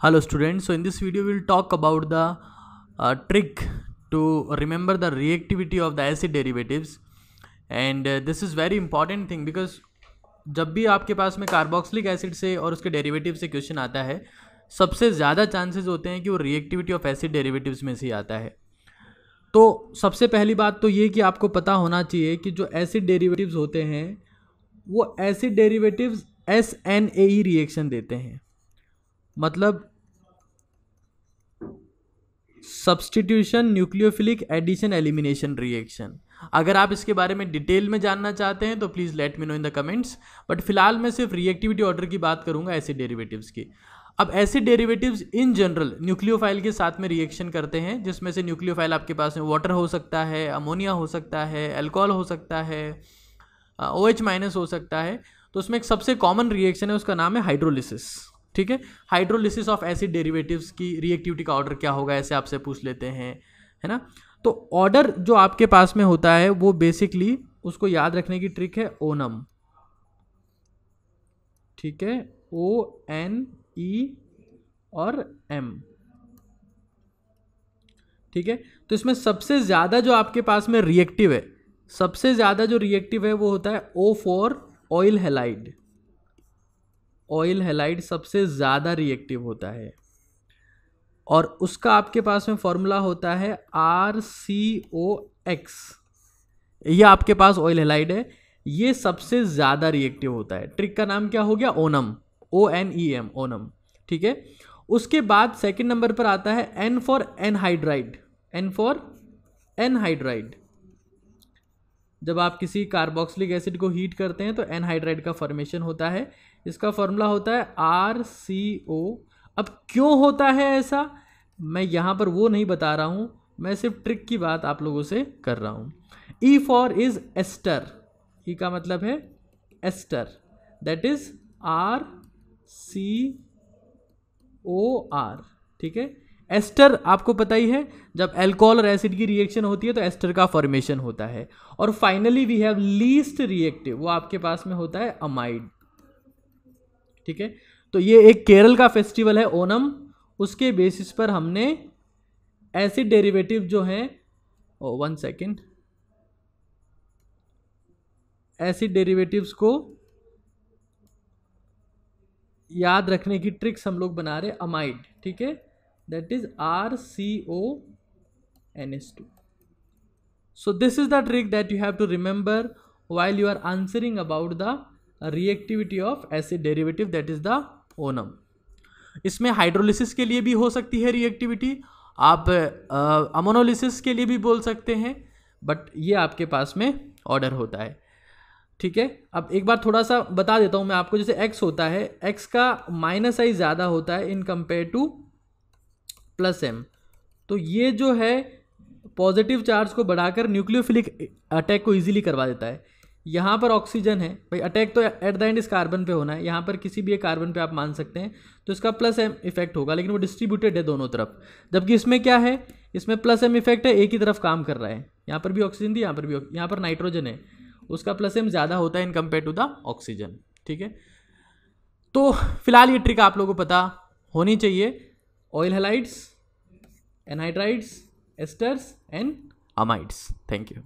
Hello students, so in this video we will talk about the trick to remember the reactivity of the acid derivatives and this is very important thing because जब भी आपके पास में carboxylic acid से और उसके derivative से question आता है सबसे ज़्यादा चांसेस होते हैं कि वो रिएक्टिविटी ऑफ एसिड डेरिवेटिव्स में से आता है। तो सबसे पहली बात तो ये कि आपको पता होना चाहिए कि जो एसिड डेरिवेटिव्स होते हैं वो एसिड डेरिवेटिव्स SNAE रिएक्शन देते हैं, मतलब substitution nucleophilic addition elimination reaction. अगर आप इसके बारे में डिटेल में जानना चाहते हैं तो please let me know in the comments, but फिलहाल मैं सिर्फ रिएक्टिविटी ऑर्डर की बात करूंगा एसिड डेरिवेटिव्स की। अब acid derivatives in general nucleophile के साथ में रिएक्शन करते हैं, जिसमें से न्यूक्लियोफाइल आपके पास में वाटर हो सकता है, अमोनिया हो सकता है, अल्कोहल हो सकता है, OH- हो सकता है। तो उसमें एक सबसे कॉमन रिएक्शन है, उसका नाम है हाइड्रोलिसिस। ठीक है, हाइड्रोलिसिस ऑफ एसिड डेरिवेटिव्स की रिएक्टिविटी का ऑर्डर क्या होगा, ऐसे आपसे पूछ लेते हैं, है ना। तो ऑर्डर जो आपके पास में होता है वो बेसिकली उसको याद रखने की ट्रिक है ओनम। ठीक है, ONE और M। ठीक है, तो इसमें सबसे ज्यादा जो आपके पास में रिएक्टिव है, सबसे ज्यादा जो रिएक्टिव है वो होता है O4 oil halide. Oil halide सबसे ज़्यादा रिएक्टिव होता है और उसका आपके पास में फॉर्मूला होता है RCOX। ये आपके पास ऑयल हैलाइड है, ये सबसे ज़्यादा रिएक्टिव होता है। ट्रिक का नाम क्या हो गया, ओनम, ONEM, ओनम। ठीक है, उसके बाद सेकंड नंबर पर आता है N for anhydride. N for anhydride. जब आप किसी कार्बोक्सिलिक एसिड को हीट करते हैं तो एनहाइड्राइड का फॉर्मेशन होता है, इसका फॉर्मूला होता है RCO। अब क्यों होता है ऐसा, मैं यहाँ पर वो नहीं बता रहा हूँ, मैं सिर्फ ट्रिक की बात आप लोगों से कर रहा हूँ। E for is ester, E का मतलब है एस्टर, दैट इज RCOR। ठीक है, एस्टर आपको पता ही है, जब अल्कोहल और एसिड की रिएक्शन होती है तो एस्टर का फॉर्मेशन होता है। और finally we have least reactive, वो आपके पास में होता है अमाइड। ठीक है, तो ये एक केरल का फेस्टिवल है ओनम, उसके बेसिस पर हमने एसिड डेरिवेटिव जो हैं, वन सेकेंड, एसिड डेरिवेटिव्स को याद रखने की ट्रिक्स हम लोग बना रहे अमाइड। ठीक है, that is RCONH2. So this is the trick that you have to remember while you are answering about the reactivity of acid derivative, that is the onum. इसमें हाइड्रोलिसिस के लिए भी हो सकती है रिएक्टिविटी, आप अमोनोलिसिस के लिए भी बोल सकते हैं, बट ये आपके पास में ऑर्डर होता है। ठीक है, अब एक बार थोड़ा सा बता देता हूँ मैं आपको। जैसे X होता है, X का -I ज़्यादा होता है इन कंपेयर टू +M। तो ये जो है पॉजिटिव चार्ज को बढ़ाकर न्यूक्लियोफिलिक अटैक को इजीली करवा देता है। यहाँ पर ऑक्सीजन है भाई, अटैक तो एट द एंड इस कार्बन पे होना है, यहाँ पर किसी भी एक कार्बन पे आप मान सकते हैं, तो इसका +M इफेक्ट होगा, लेकिन वो डिस्ट्रीब्यूटेड है दोनों तरफ। जबकि इसमें क्या है, इसमें +M इफेक्ट है, एक ही तरफ काम कर रहा है। यहाँ पर भी ऑक्सीजन थी, यहाँ पर भी, यहाँ पर नाइट्रोजन है, उसका +M ज़्यादा होता है in compare to the oxygen. ठीक है, तो फिलहाल ये ट्रिक आप लोगों को पता होनी चाहिए। Oil halides, anhydrides, asters and amides. Thank you.